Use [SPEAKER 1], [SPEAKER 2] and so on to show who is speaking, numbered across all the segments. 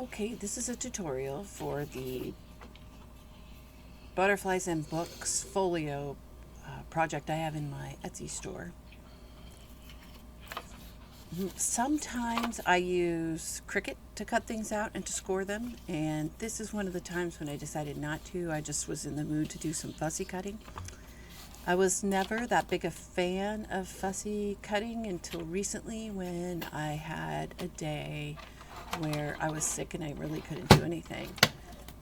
[SPEAKER 1] Okay, this is a tutorial for the Butterflies and Books Folio project I have in my Etsy store. Sometimes I use Cricut to cut things out and to score them, and this is one of the times when I decided not to. I just was in the mood to do some fussy cutting. I was never that big a fan of fussy cutting until recently when I had a day where I was sick and I really couldn't do anything.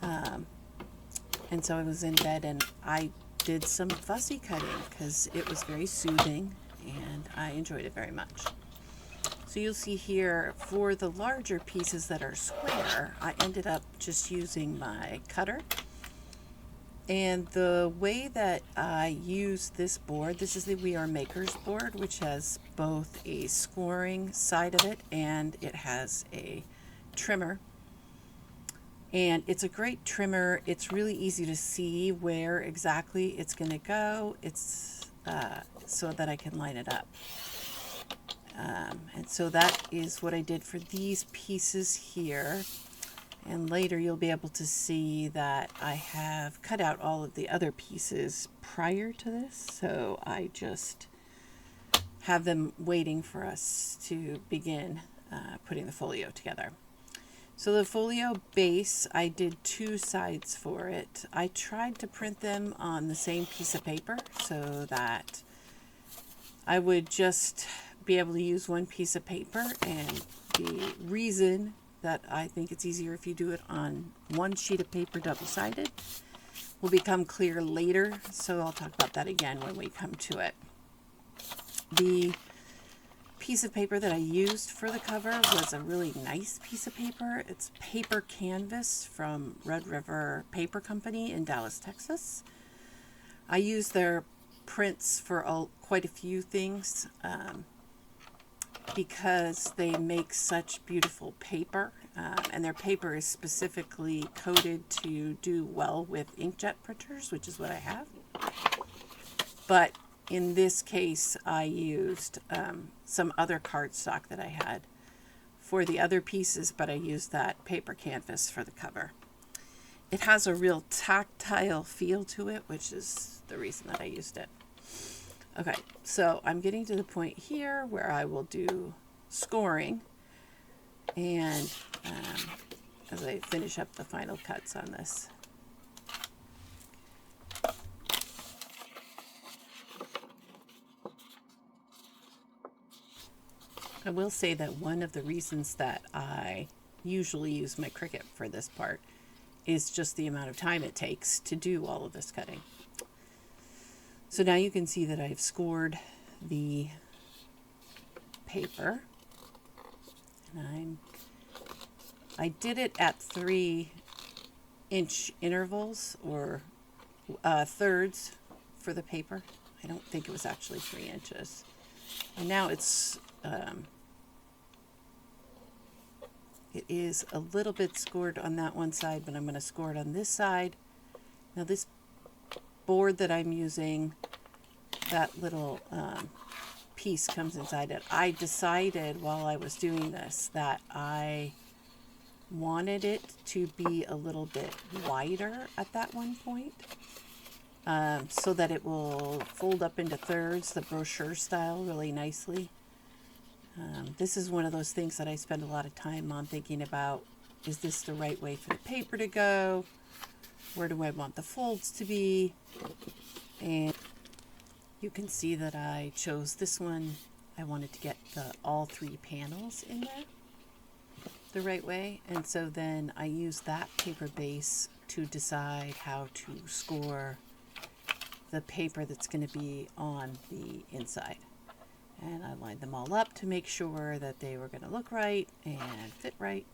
[SPEAKER 1] And so I was in bed and I did some fussy cutting because it was very soothing and I enjoyed it very much. So you'll see here for the larger pieces that are square, I ended up just using my cutter. And the way that I use this board, this is the We Are Makers board, which has both a scoring side of it and it has a trimmer. And it's a great trimmer. It's really easy to see where exactly it's going to go. It's so that I can line it up. And so that is what I did for these pieces here. And later you'll be able to see that I have cut out all of the other pieces prior to this. So I just have them waiting for us to begin putting the folio together. So the folio base, I did two sides for it. I tried to print them on the same piece of paper so that I would just be able to use one piece of paper, and the reason that I think it's easier if you do it on one sheet of paper double-sided will become clear later, so I'll talk about that again when we come to it. The piece of paper that I used for the cover was a really nice piece of paper. It's paper canvas from Red River Paper Company in Dallas, Texas. I use their prints for quite a few things because they make such beautiful paper, and their paper is specifically coated to do well with inkjet printers, which is what I have. But in this case, I used some other cardstock that I had for the other pieces, but I used that paper canvas for the cover. It has a real tactile feel to it, which is the reason that I used it. Okay, so I'm getting to the point here where I will do scoring, and as I finish up the final cuts on this. I will say that one of the reasons that I usually use my Cricut for this part is just the amount of time it takes to do all of this cutting. So now you can see that I've scored the paper, and I did it at 3-inch intervals, or thirds for the paper. I don't think it was actually 3 inches. And now it's it is a little bit scored on that one side, but I'm going to score it on this side. Now this board that I'm using, that little piece comes inside it. I decided while I was doing this that I wanted it to be a little bit wider at that one point, so that it will fold up into thirds, the brochure style, really nicely. This is one of those things that I spend a lot of time on thinking about. Is this the right way for the paper to go? Where do I want the folds to be? And you can see that I chose this one. I wanted to get all 3 panels in there the right way. And so then I use that paper base to decide how to score the paper that's going to be on the inside. And I lined them all up to make sure that they were going to look right and fit right.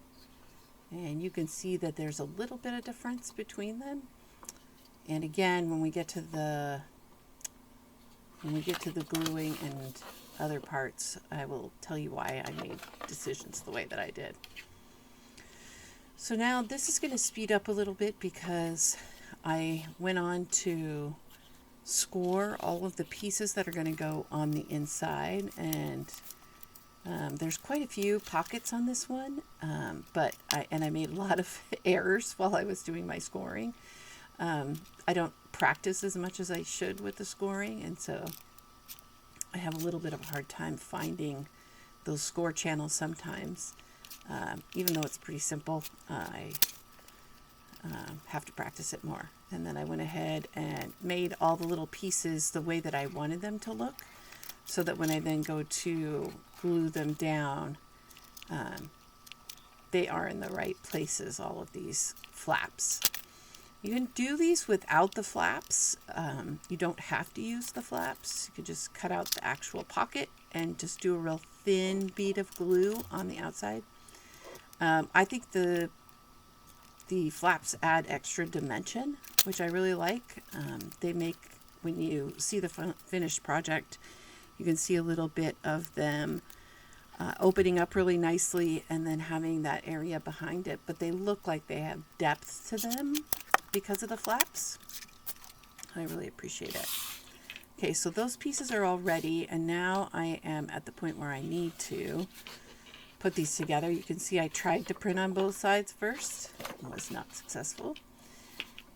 [SPEAKER 1] And you can see that there's a little bit of difference between them. And again, when we get to the gluing and other parts, I will tell you why I made decisions the way that I did. So now this is going to speed up a little bit because I went on to score all of the pieces that are going to go on the inside, and There's quite a few pockets on this one, but I made a lot of errors while I was doing my scoring. I don't practice as much as I should with the scoring, and so I have a little bit of a hard time finding those score channels sometimes. Even though it's pretty simple, I have to practice it more. And then I went ahead and made all the little pieces the way that I wanted them to look, so that when I then go to glue them down, they are in the right places, all of these flaps. You can do these without the flaps. You don't have to use the flaps. You could just cut out the actual pocket and just do a real thin bead of glue on the outside. I think the flaps add extra dimension, which I really like. They make, when you see the finished project, you can see a little bit of them opening up really nicely and then having that area behind it, but they look like they have depth to them because of the flaps. I really appreciate it. Okay, so those pieces are all ready, and now I am at the point where I need to put these together. You can see I tried to print on both sides first. It was not successful.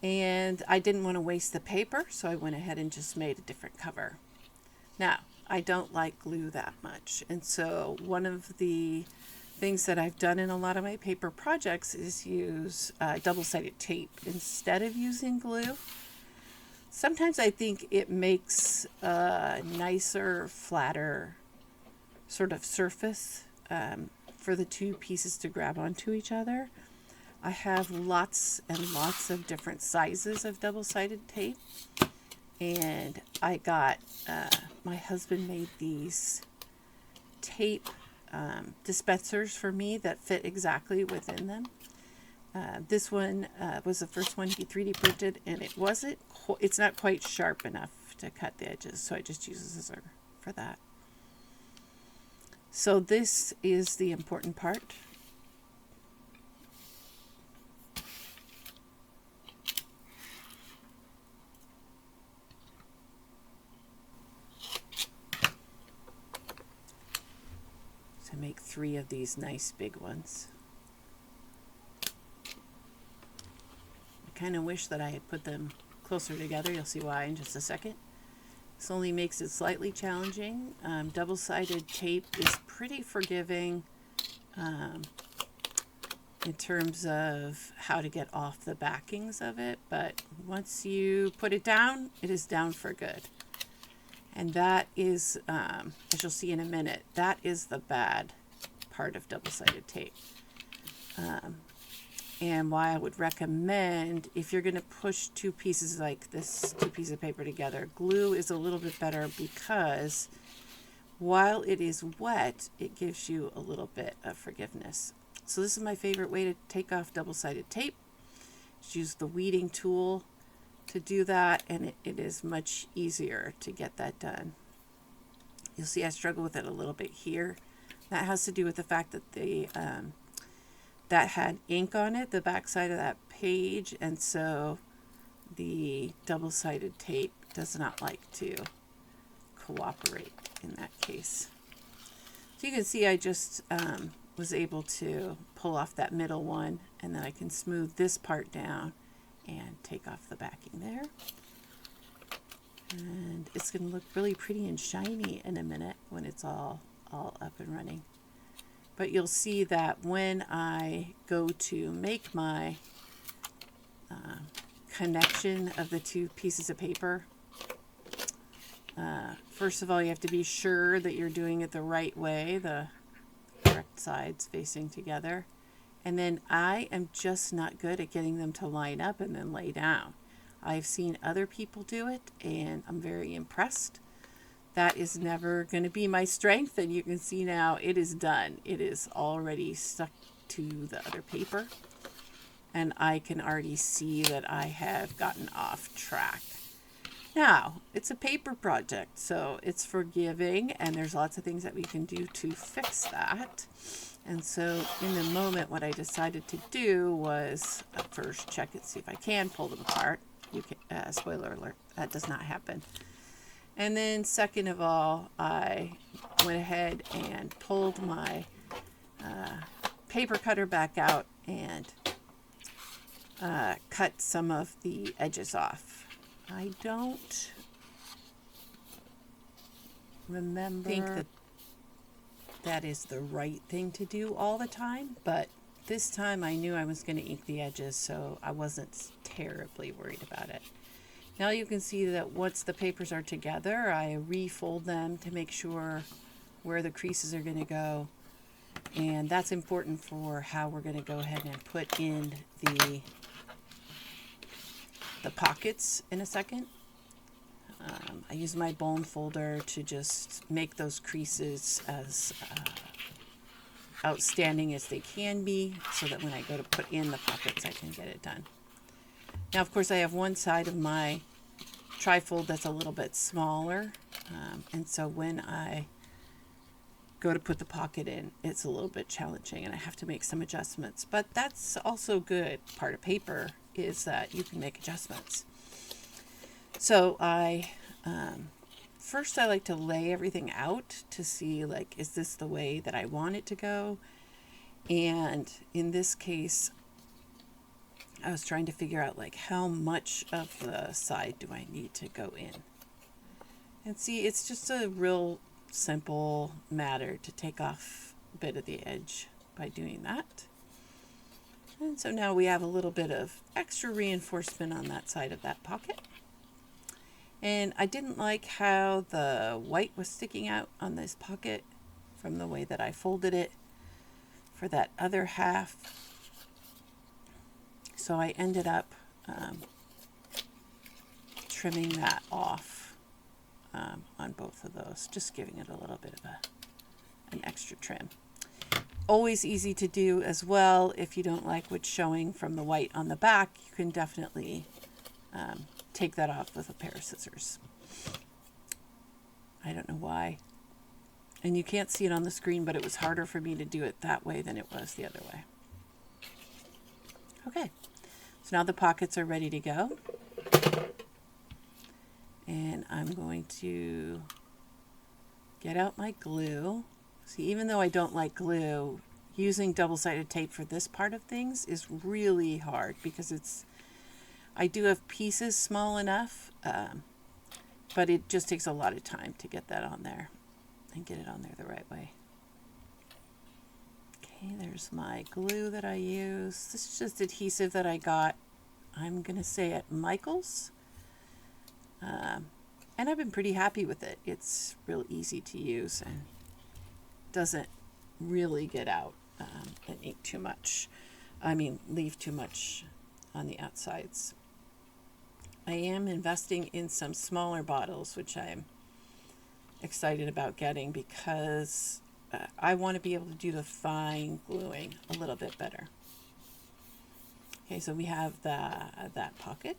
[SPEAKER 1] And I didn't want to waste the paper, so I went ahead and just made a different cover. Now, I don't like glue that much, and so one of the things that I've done in a lot of my paper projects is use double-sided tape instead of using glue. Sometimes I think it makes a nicer, flatter sort of surface for the two pieces to grab onto each other. I have lots and lots of different sizes of double-sided tape, and I got, my husband made these tape dispensers for me that fit exactly within them. This one was the first one he 3D printed, and it's not quite sharp enough to cut the edges, so I just use a scissor for that. So this is the important part. So make 3 of these nice big ones. I kind of wish that I had put them closer together. You'll see why in just a second. This only makes it slightly challenging. Double-sided tape is pretty forgiving in terms of how to get off the backings of it, but once you put it down, it is down for good. And that is, as you'll see in a minute, that is the bad part of double-sided tape. And why I would recommend, if you're going to push 2 pieces like this, 2 pieces of paper together, glue is a little bit better because while it is wet, it gives you a little bit of forgiveness. So this is my favorite way to take off double-sided tape. Just use the weeding tool to do that, and it is much easier to get that done. You'll see I struggle with it a little bit here. That has to do with the fact that that had ink on it, the back side of that page, and so the double-sided tape does not like to cooperate in that case. So you can see I just was able to pull off that middle one, and then I can smooth this part down and take off the backing there. And it's going to look really pretty and shiny in a minute when it's all up and running. But you'll see that when I go to make my connection of the 2 pieces of paper, first of all, you have to be sure that you're doing it the right way, the correct sides facing together. And then I am just not good at getting them to line up and then lay down. I've seen other people do it, and I'm very impressed. That is never going to be my strength, and you can see now it is done. It is already stuck to the other paper, and I can already see that I have gotten off track. Now, it's a paper project, so it's forgiving, and there's lots of things that we can do to fix that. And so in the moment, what I decided to do was first check it, see if I can pull them apart. You can, spoiler alert, that does not happen. And then second of all, I went ahead and pulled my paper cutter back out and cut some of the edges off. I don't think that that is the right thing to do all the time, but this time I knew I was going to ink the edges, so I wasn't terribly worried about it. Now you can see that once the papers are together, I refold them to make sure where the creases are going to go, and that's important for how we're going to go ahead and put in the pockets in a second. I use my bone folder to just make those creases as outstanding as they can be, so that when I go to put in the pockets, I can get it done. Now, of course, I have one side of my trifold that's a little bit smaller, and so when I go to put the pocket in, it's a little bit challenging, and I have to make some adjustments. But that's also good part of paper, is that you can make adjustments. So first I like to lay everything out to see, like, is this the way that I want it to go? And in this case, I was trying to figure out, like, how much of the side do I need to go in? And see, it's just a real simple matter to take off a bit of the edge by doing that. And so now we have a little bit of extra reinforcement on that side of that pocket. And I didn't like how the white was sticking out on this pocket from the way that I folded it for that other half. So I ended up trimming that off on both of those, just giving it a little bit of an extra trim. Always easy to do as well. If you don't like what's showing from the white on the back, you can definitely take that off with a pair of scissors. I don't know why. And you can't see it on the screen, but it was harder for me to do it that way than it was the other way. Okay, so now the pockets are ready to go. And I'm going to get out my glue. See, even though I don't like glue, using double-sided tape for this part of things is really hard, because I do have pieces small enough, but it just takes a lot of time to get that on there and get it on there the right way. Okay, there's my glue that I use. This is just adhesive that I got, I'm going to say, at Michael's. And I've been pretty happy with it. It's real easy to use and doesn't really get out and ink too much. Leave too much on the outsides. I am investing in some smaller bottles, which I'm excited about getting, because I want to be able to do the fine gluing a little bit better. Okay, so we have that pocket.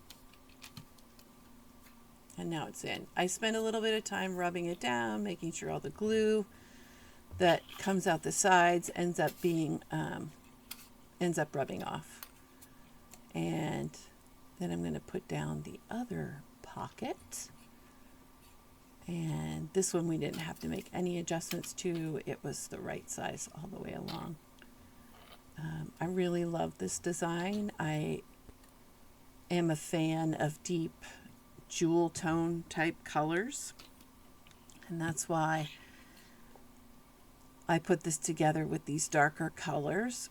[SPEAKER 1] And now it's in. I spend a little bit of time rubbing it down, making sure all the glue that comes out the sides ends up rubbing off. And then I'm going to put down the other pocket. And this one we didn't have to make any adjustments to. It was the right size all the way along. I really love this design. I am a fan of deep jewel tone type colors, and that's why I put this together with these darker colors.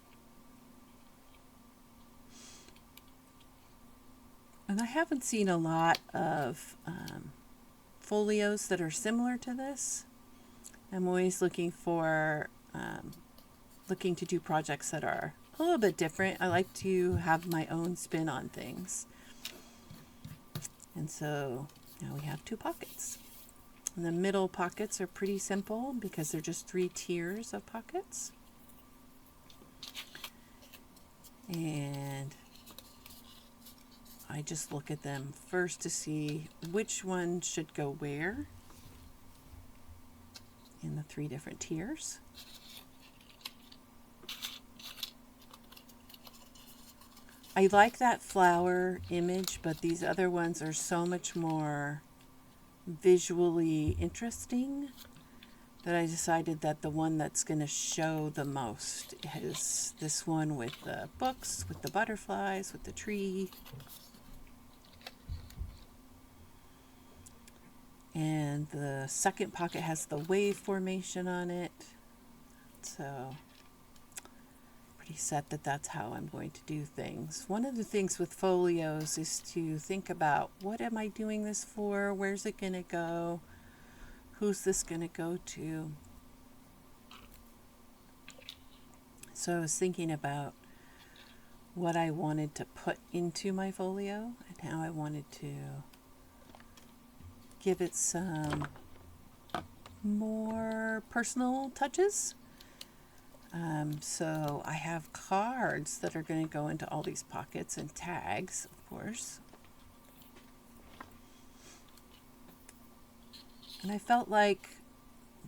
[SPEAKER 1] And I haven't seen a lot of folios that are similar to this. I'm always looking to do projects that are a little bit different. I like to have my own spin on things. And so now we have two pockets. And the middle pockets are pretty simple because they're just 3 tiers of pockets. And I just look at them first to see which one should go where in the 3 different tiers. I like that flower image, but these other ones are so much more visually interesting that I decided that the one that's going to show the most is this one with the books, with the butterflies, with the tree. And the second pocket has the wave formation on it. So pretty set that that's how I'm going to do things. One of the things with folios is to think about, what am I doing this for? Where's it going to go? Who's this going to go to? So I was thinking about what I wanted to put into my folio and how I wanted to give it some more personal touches. So I have cards that are going to go into all these pockets and tags, of course. And I felt like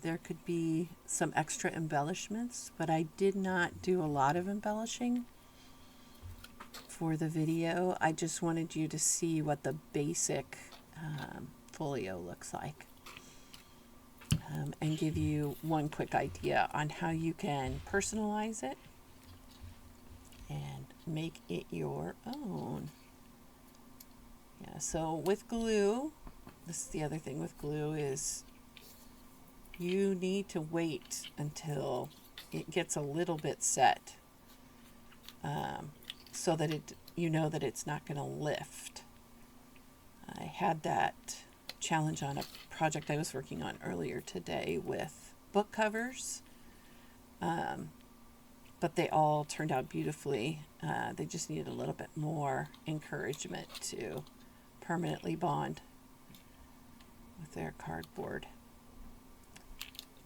[SPEAKER 1] there could be some extra embellishments, but I did not do a lot of embellishing for the video. I just wanted you to see what the basic folio looks like, and give you one quick idea on how you can personalize it and make it your own. Yeah, so with glue, this is the other thing with glue, is you need to wait until it gets a little bit set, so that you know that it's not going to lift. I had that challenge on a project I was working on earlier today with book covers, but they all turned out beautifully. They just needed a little bit more encouragement to permanently bond with their cardboard.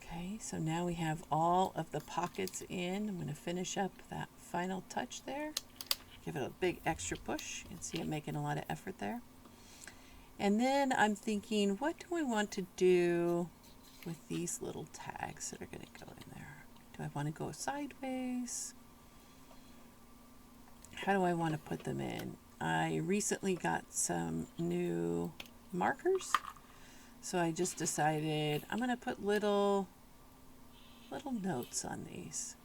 [SPEAKER 1] Okay, so now we have all of the pockets in. I'm going to finish up that final touch there. Give it a big extra push. You can see I'm making a lot of effort there. And then I'm thinking, what do I want to do with these little tags that are going to go in there? Do I want to go sideways? How do I want to put them in? I recently got some new markers, so I just decided I'm going to put little notes on these.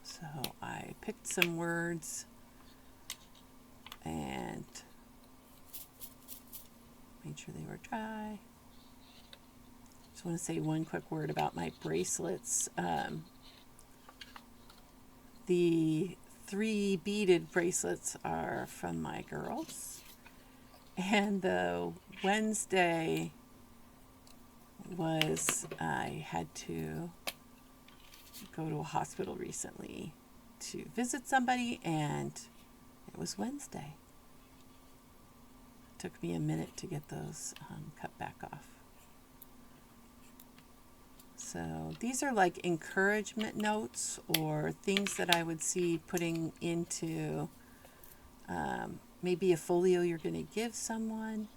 [SPEAKER 1] So I picked some words and made sure they were dry. Just want to say one quick word about my bracelets. The 3 beaded bracelets are from my girls, and the Wednesday was, I had to go to a hospital recently to visit somebody, and it was Wednesday. It took me a minute to get those cut back off. So these are like encouragement notes or things that I would see putting into maybe a folio you're going to give someone.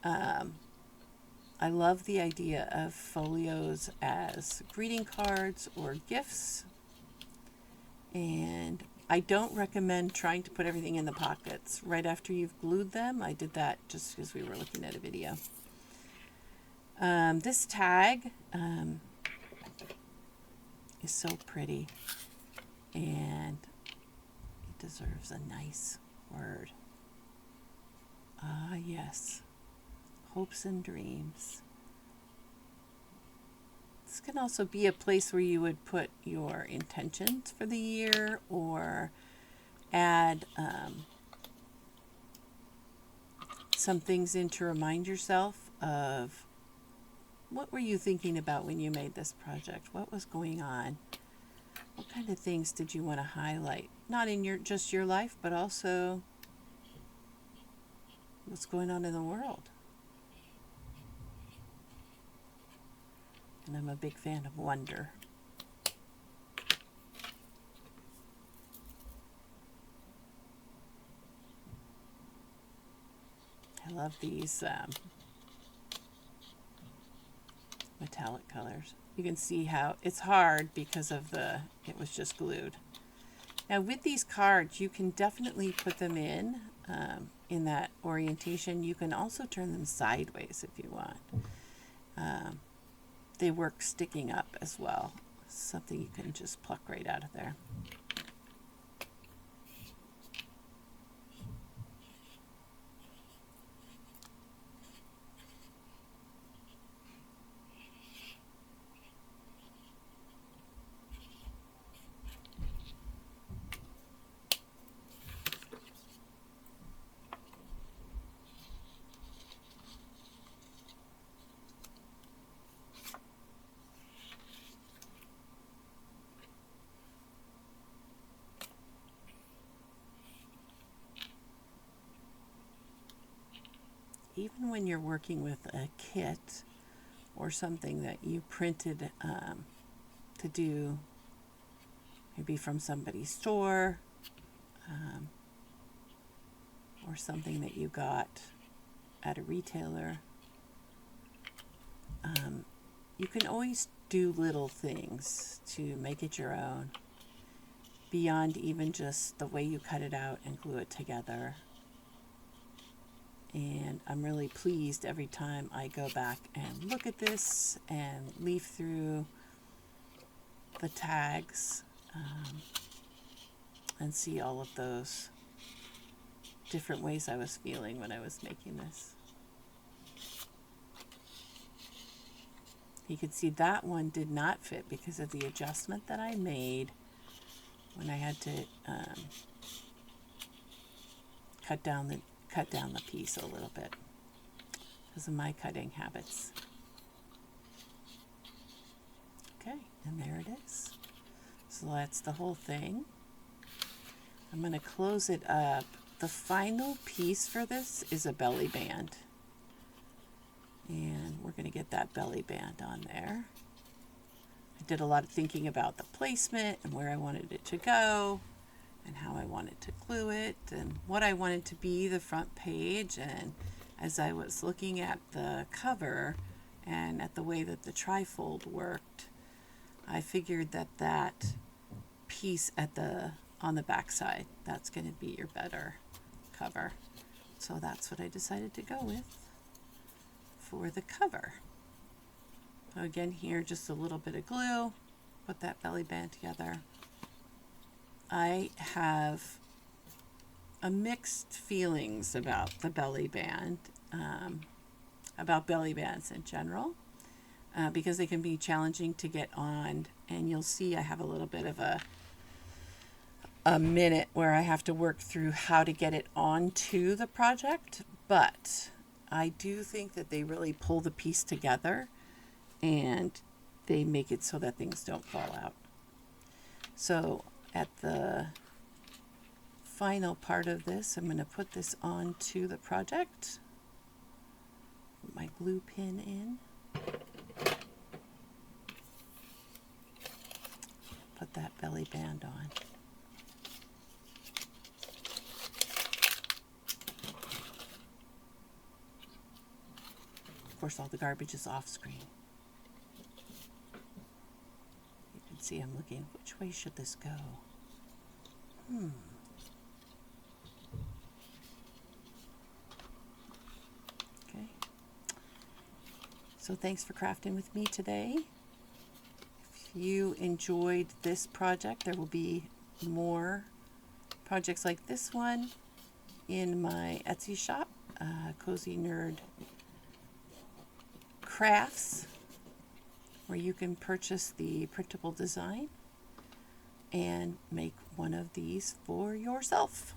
[SPEAKER 1] I love the idea of folios as greeting cards or gifts. And I don't recommend trying to put everything in the pockets right after you've glued them. I did that just because we were looking at a video. This tag is so pretty, and it deserves a nice word. Ah, yes. Hopes and dreams. This can also be a place where you would put your intentions for the year, or add some things in to remind yourself of what were you thinking about when you made this project? What was going on? What kind of things did you want to highlight? Not in just your life, but also what's going on in the world. And I'm a big fan of wonder. I love these metallic colors. You can see how it's hard because of it was just glued. Now with these cards, you can definitely put them in that orientation. You can also turn them sideways if you want. They work sticking up as well. Something you can just pluck right out of there. Even when you're working with a kit or something that you printed to do, maybe from somebody's store, or something that you got at a retailer, you can always do little things to make it your own, beyond even just the way you cut it out and glue it together. And I'm really pleased every time I go back and look at this and leaf through the tags and see all of those different ways I was feeling when I was making this. You can see that one did not fit because of the adjustment that I made when I had to cut down the piece a little bit because of my cutting habits. Okay, and there it is. So that's the whole thing. I'm going to close it up. The final piece for this is a belly band. And we're going to get that belly band on there. I did a lot of thinking about the placement and where I wanted it to go, and how I wanted to glue it, and what I wanted to be the front page. And as I was looking at the cover and at the way that the trifold worked, I figured that that piece on the back side, that's going to be your better cover. So that's what I decided to go with for the cover. So again, here just a little bit of glue, put that belly band together. I have a mixed feelings about the belly band, about belly bands in general, because they can be challenging to get on, and you'll see I have a little bit of a minute where I have to work through how to get it onto the project, but I do think that they really pull the piece together and they make it so that things don't fall out. So at the final part of this, I'm going to put this onto the project. Put my glue pin in. Put that belly band on. Of course, all the garbage is off screen. You can see I'm looking, which way should this go? Okay. So thanks for crafting with me today. If you enjoyed this project, there will be more projects like this one in my Etsy shop, Cozy Nerd Crafts, where you can purchase the printable design and make one of these for yourself.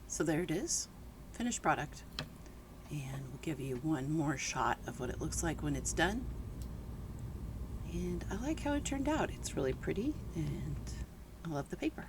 [SPEAKER 1] So there it is, finished product. And we'll give you one more shot of what it looks like when it's done. And I like how it turned out. It's really pretty, and I love the paper.